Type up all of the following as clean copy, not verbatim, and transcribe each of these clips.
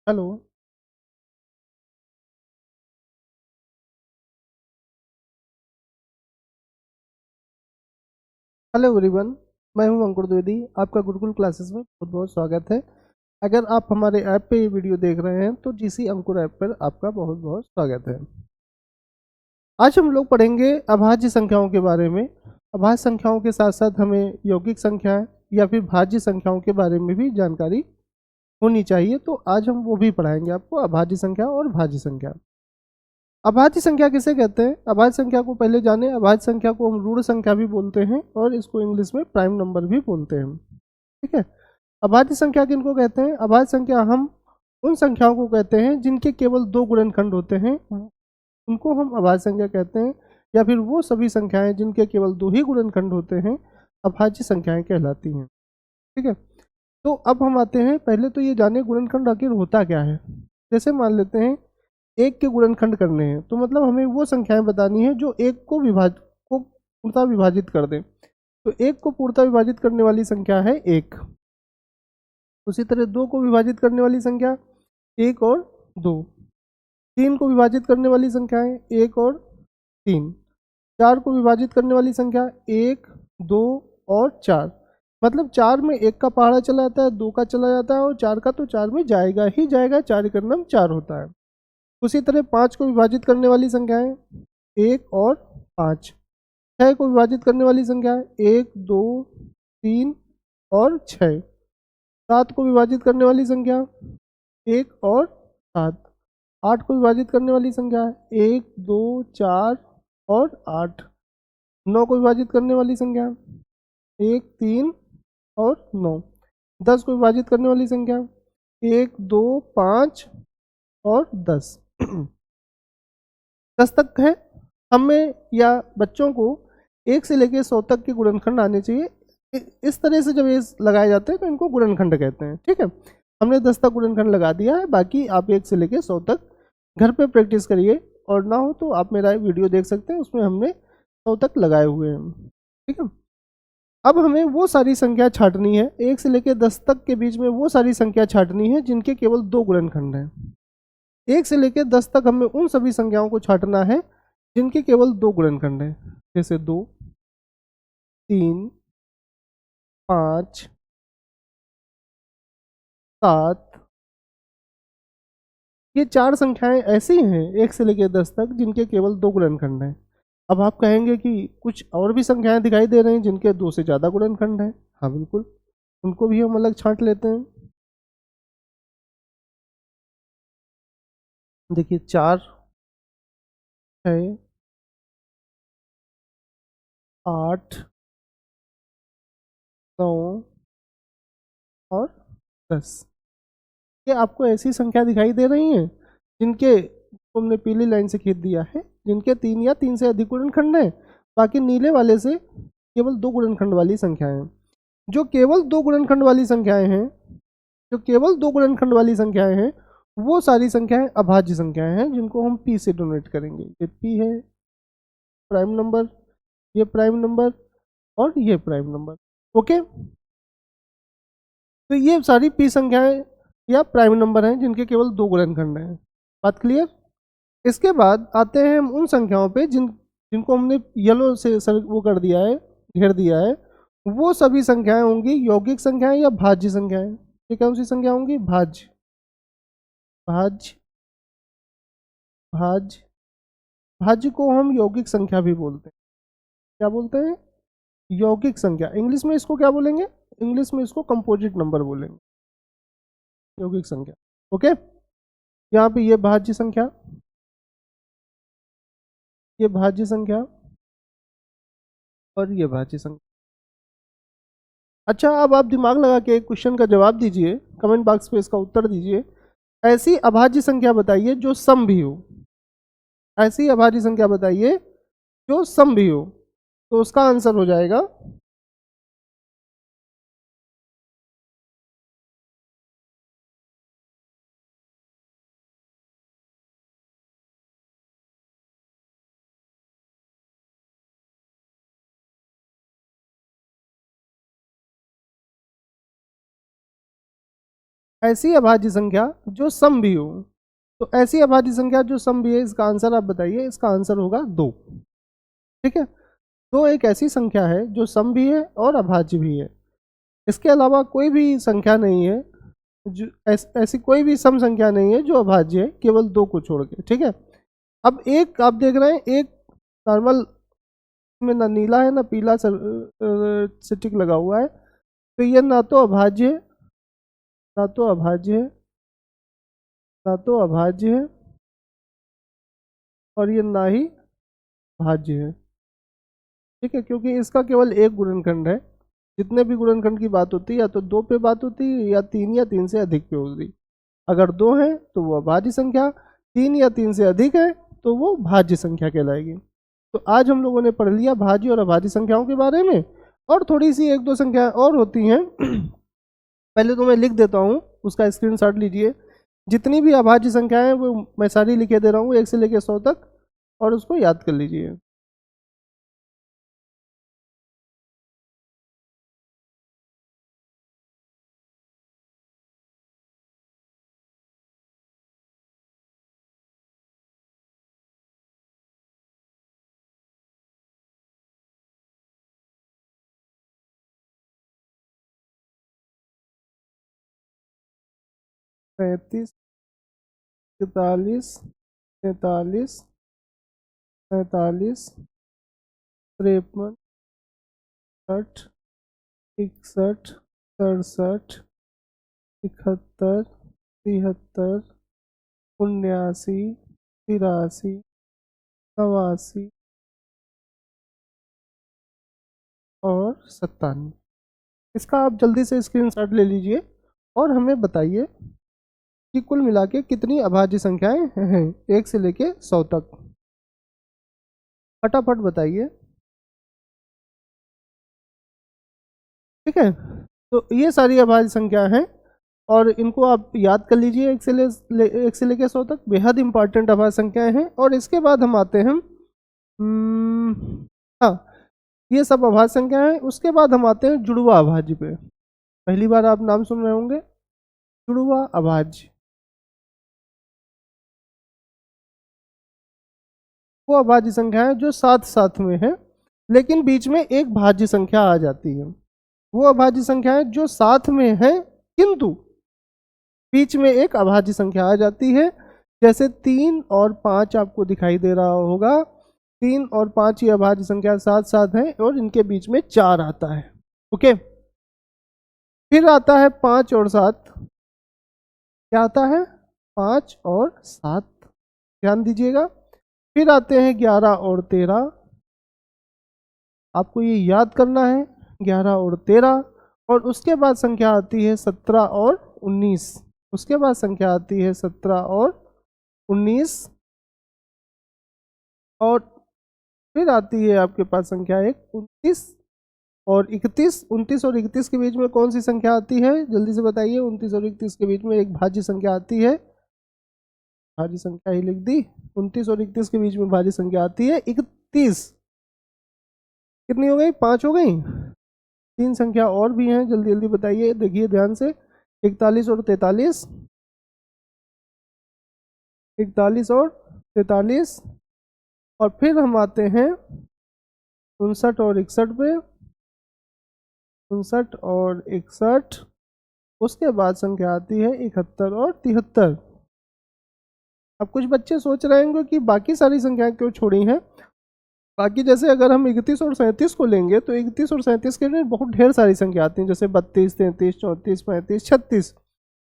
Hello. Hello everyone. मैं हूं अंकुर द्विवेदी। आपका गुरुकुल क्लासेस में बहुत बहुत स्वागत है। अगर आप हमारे ऐप पे ये वीडियो देख रहे हैं तो जीसी अंकुर ऐप पर आपका बहुत बहुत स्वागत है। आज हम लोग पढ़ेंगे अभाज्य संख्याओं के बारे में। अभाज्य संख्याओं के साथ साथ हमें यौगिक संख्याएं या फिर भाज्य संख्याओं के बारे में भी जानकारी होनी चाहिए, तो आज हम वो भी पढ़ाएंगे आपको, अभाज्य संख्या और भाज्य संख्या। अभाज्य संख्या किसे कहते हैं? अभाज्य संख्या को पहले जाने। अभाज्य संख्या को हम ऋण संख्या भी बोलते हैं और इसको इंग्लिश में प्राइम नंबर भी बोलते हैं। ठीक है। अभाज्य संख्या किनको कहते हैं? अभाज्य संख्या हम उन संख्याओं को कहते हैं जिनके केवल दो गुणनखंड होते हैं, उनको हम अभाज्य संख्या कहते हैं। या फिर वो सभी संख्याएं जिनके केवल दो ही गुणनखंड होते हैं अभाज्य संख्याएं कहलाती हैं। ठीक है। तो अब हम आते हैं, पहले तो ये जाने गुणनखंड आखिर होता क्या है। जैसे मान लेते हैं एक के गुणनखंड करने हैं, तो मतलब हमें वो संख्याएं बतानी है जो एक को पूर्णतः विभाजित कर दें। तो एक को पूर्णतः विभाजित करने वाली संख्या है एक। उसी तरह दो को विभाजित करने वाली संख्या एक और दो। तीन को विभाजित करने वाली संख्याएं एक और तीन। चार को विभाजित करने वाली संख्या एक, दो और चार। मतलब चार में एक का पहाड़ा चला जाता है, दो का चला जाता है और चार का तो चार में जाएगा ही जाएगा, चार का नाम चार होता है। उसी तरह पाँच को विभाजित करने वाली संख्याएं एक और पाँच। छः को विभाजित करने वाली संख्याएं एक, दो, तीन और छः। सात को विभाजित करने वाली संख्या एक और सात। आठ को विभाजित करने वाली संख्या एक, दो, चार और आठ। नौ को विभाजित करने वाली संख्या एक, तीन और नौ। दस को विभाजित करने वाली संख्या एक, दो, पाँच और 10। 10 तक है। हमें या बच्चों को एक से लेकर 100 तक के गुणनखंड आने चाहिए। इस तरह से जब ये लगाए जाते हैं तो इनको गुणनखंड कहते हैं। ठीक है। हमने 10 तक गुणनखंड लगा दिया है, बाकी आप एक से लेकर 100 तक घर पे प्रैक्टिस करिए, और ना हो तो आप मेरा वीडियो देख सकते हैं, उसमें हमने 100 तक लगाए हुए हैं। ठीक है। अब हमें वो सारी संख्या छांटनी है, एक से लेकर 10 तक के बीच में वो सारी संख्या छांटनी है जिनके केवल दो गुणनखंड हैं। एक से लेकर 10 तक हमें उन सभी संख्याओं को छांटना है जिनके केवल दो गुणनखंड हैं। जैसे दो, तीन, पाँच, सात। ये चार संख्याएं ऐसी हैं एक से लेकर 10 तक जिनके केवल दो गुणनखंड हैं। अब आप कहेंगे कि कुछ और भी संख्याएं दिखाई दे रही हैं जिनके दो से ज़्यादा गुणनखंड हैं। हाँ बिल्कुल, उनको भी हम अलग छांट लेते हैं। देखिए, चार, छः, आठ, नौ और 10। ये आपको ऐसी संख्या दिखाई दे रही हैं जिनके, तुमने पीली लाइन से खींच दिया है, जिनके तीन या तीन से अधिक गुणनखंड हैं। बाकी नीले वाले से केवल दो गुणनखंड वाली संख्याएं हैं। जो केवल दो गुणनखंड वाली संख्याएं हैं, जो केवल दो गुणनखंड वाली संख्याएं हैं, वो सारी संख्याएं अभाज्य संख्याएं हैं जिनको हम पी से डोनेट करेंगे। ये पी है प्राइम नंबर, ये प्राइम नंबर और ये प्राइम नंबर। ओके। तो ये सारी पी संख्याएं या प्राइम नंबर हैं जिनके केवल दो गुणनखंड हैं। बात क्लियर? इसके बाद आते हैं हम उन संख्याओं पे जिनको हमने येलो से वो कर दिया है, घेर दिया है। वो सभी संख्याएं होंगी यौगिक संख्याएं या भाज्य संख्याएं। ये कौन सी संख्या होंगी? भाज्य। भाज्य, भाज्य। भाज्य को हम यौगिक संख्या भी बोलते हैं। क्या बोलते हैं? यौगिक संख्या। इंग्लिश में इसको क्या बोलेंगे? इंग्लिश में इसको कंपोजिट नंबर बोलेंगे, यौगिक संख्या। ओके। यहाँ पे ये भाज्य संख्या, ये भाज्य संख्या और ये भाज्य संख्या। अच्छा, अब आप दिमाग लगा के एक क्वेश्चन का जवाब दीजिए, कमेंट बॉक्स पे इसका उत्तर दीजिए। ऐसी अभाज्य संख्या बताइए जो सम भी हो। ऐसी अभाज्य संख्या बताइए जो सम भी हो। तो उसका आंसर हो जाएगा ऐसी अभाज्य संख्या जो सम भी हो। तो ऐसी अभाज्य संख्या जो सम भी है, इसका आंसर आप बताइए। इसका आंसर होगा 2। ठीक है, 2 एक ऐसी संख्या है जो सम भी है और अभाज्य भी है। इसके अलावा कोई भी संख्या नहीं है जो ऐसी कोई भी सम संख्या नहीं है जो अभाज्य है, केवल 2 को छोड़ के। ठीक है, अब एक आप देख रहे हैं, एक नॉर्मल में ना नीला है ना पीला से टिक लगा हुआ है, तो ये ना तो अभाज्य है, ना तो अभाज्य है, ना तो अभाज्य है, और ये ना ही भाज्य है। ठीक है, क्योंकि इसका केवल एक गुणनखंड है। जितने भी गुणनखंड की बात होती है या तो 2 पे बात होती है या 3 से अधिक पे होती। अगर 2 है तो वो अभाज्य संख्या, 3 या 3 से अधिक है तो वो भाज्य संख्या कहलाएगी। तो आज हम लोगों ने पढ़ लिया भाज्य और अभाज्य संख्याओं के बारे में, और थोड़ी सी 1-2 संख्याएं और होती हैं। पहले तो मैं लिख देता हूँ, उसका स्क्रीनशॉट लीजिए। जितनी भी अभाज्य संख्याएं हैं वो मैं सारी लिखे दे रहा हूँ 1 से लेकर 100 तक, और उसको याद कर लीजिए। पैंतीस, 43, 43, 47, 53, 60, 61, 67, 71, 73, 79, 83, 89 और 97। इसका आप जल्दी से स्क्रीनशॉट ले लीजिए और हमें बताइए कि कुल मिला के कितनी अभाज्य संख्याएं हैं 1 से लेके 100 तक। फटाफट बताइए। ठीक है, तो ये सारी अभाज्य संख्या हैं और इनको आप याद कर लीजिए। 1 से लेके 100 तक बेहद इंपॉर्टेंट अभाज्य संख्याएं हैं। और इसके बाद हम आते हैं हाँ, ये सब अभाज्य संख्या है। उसके बाद हम आते हैं जुड़वा अभाज्य पे। पहली बार आप नाम सुन रहे होंगे, जुड़वा अभाज्य। वो अभाज्य संख्या है जो साथ साथ में है लेकिन बीच में एक भाज्य संख्या आ जाती है। वो अभाज्य संख्या है जो साथ में है किंतु बीच में एक अभाज्य संख्या आ जाती है। जैसे 3 और 5 आपको दिखाई दे रहा होगा, 3 और 5 ये अभाज्य संख्या साथ साथ हैं और इनके बीच में 4 आता है। ओके, फिर आता है 5 और 7। क्या आता है? 5 और 7, ध्यान दीजिएगा। फिर आते हैं 11 और 13। आपको ये याद करना है, 11 और 13। और उसके बाद संख्या आती है 17 और 19। उसके बाद संख्या आती है 17 और 19। और फिर आती है आपके पास संख्या 29 और 31। 29 और 31 के बीच में कौन सी संख्या आती है? जल्दी से बताइए। 29 और 31 के बीच में एक भाज्य संख्या आती है। भाज्य संख्या ही लिख दी। 29 और 31 के बीच में भाज्य संख्या आती है 31। कितनी हो गई? 5 हो गई। 3 संख्या और भी हैं, जल्दी जल्दी बताइए, देखिए ध्यान से। 41 और 43, 41 और 43। और फिर हम आते हैं 59 और 61 पे। 59 और 61। उसके बाद संख्या आती है 71 और 73। अब कुछ बच्चे सोच रहे होंगे कि बाकी सारी संख्याएं क्यों छोड़ी हैं। बाकी जैसे अगर हम 31 और 37 को लेंगे तो 31 और 37 के लिए बहुत ढेर सारी संख्या आती हैं, जैसे 32, 33, 34, 35, 36।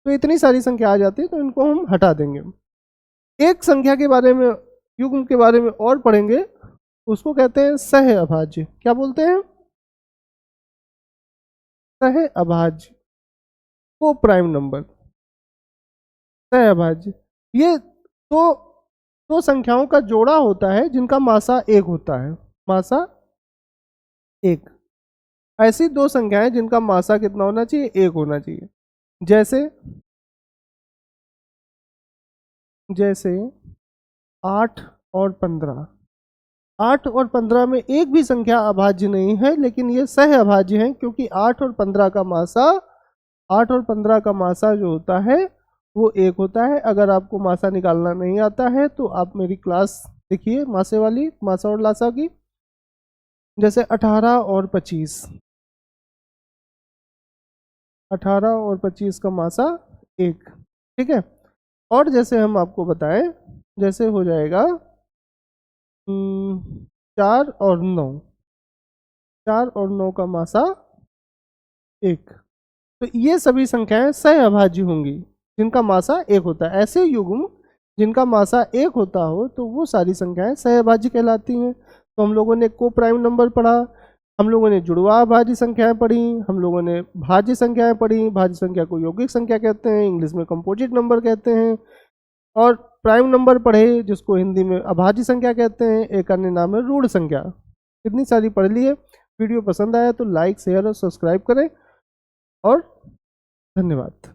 तो इतनी सारी संख्या आ जाती है, तो इनको हम हटा देंगे। एक संख्या के बारे में, युग्म के बारे में और पढ़ेंगे, उसको कहते हैं सह अभाज्य। क्या बोलते हैं? सह अभाज्य, को प्राइम नंबर, सह अभाज्य। ये दो संख्याओं का जोड़ा होता है जिनका मासा 1 होता है। मासा 1। ऐसी 2 संख्याएं जिनका मासा कितना होना चाहिए? 1 होना चाहिए। जैसे 8 और 15। 8 और 15 में एक भी संख्या अभाज्य नहीं है, लेकिन ये सह अभाज्य है क्योंकि 8 और 15 का मासा 8 और 15 का मासा जो होता है वो 1 होता है। अगर आपको मासा निकालना नहीं आता है तो आप मेरी क्लास देखिए मासे वाली, मासा और लासा की। जैसे 18 और 25, 18 और 25 का मासा 1, ठीक है। और जैसे हम आपको बताएं, जैसे हो जाएगा 4 और 9, 4 और 9 का मासा 1। तो ये सभी संख्याएं सहअभाज्य होंगी जिनका मासा 1 होता है। ऐसे युग्म जिनका मासा 1 होता हो तो वो सारी संख्याएं सहअभाज्य कहलाती हैं। तो हम लोगों ने को प्राइम नंबर पढ़ा, हम लोगों ने जुड़वा भाज्य संख्याएं पढ़ी, हम लोगों ने भाज्य संख्याएं पढ़ी। भाज्य संख्या को यौगिक संख्या कहते हैं, इंग्लिश में कंपोजिट नंबर कहते हैं। और प्राइम नंबर पढ़े जिसको हिंदी में अभाज्य संख्या कहते हैं, एक अन्य नाम है रूढ़ संख्या। इतनी सारी पढ़ ली है। वीडियो पसंद आया तो लाइक, शेयर और सब्सक्राइब करें और धन्यवाद।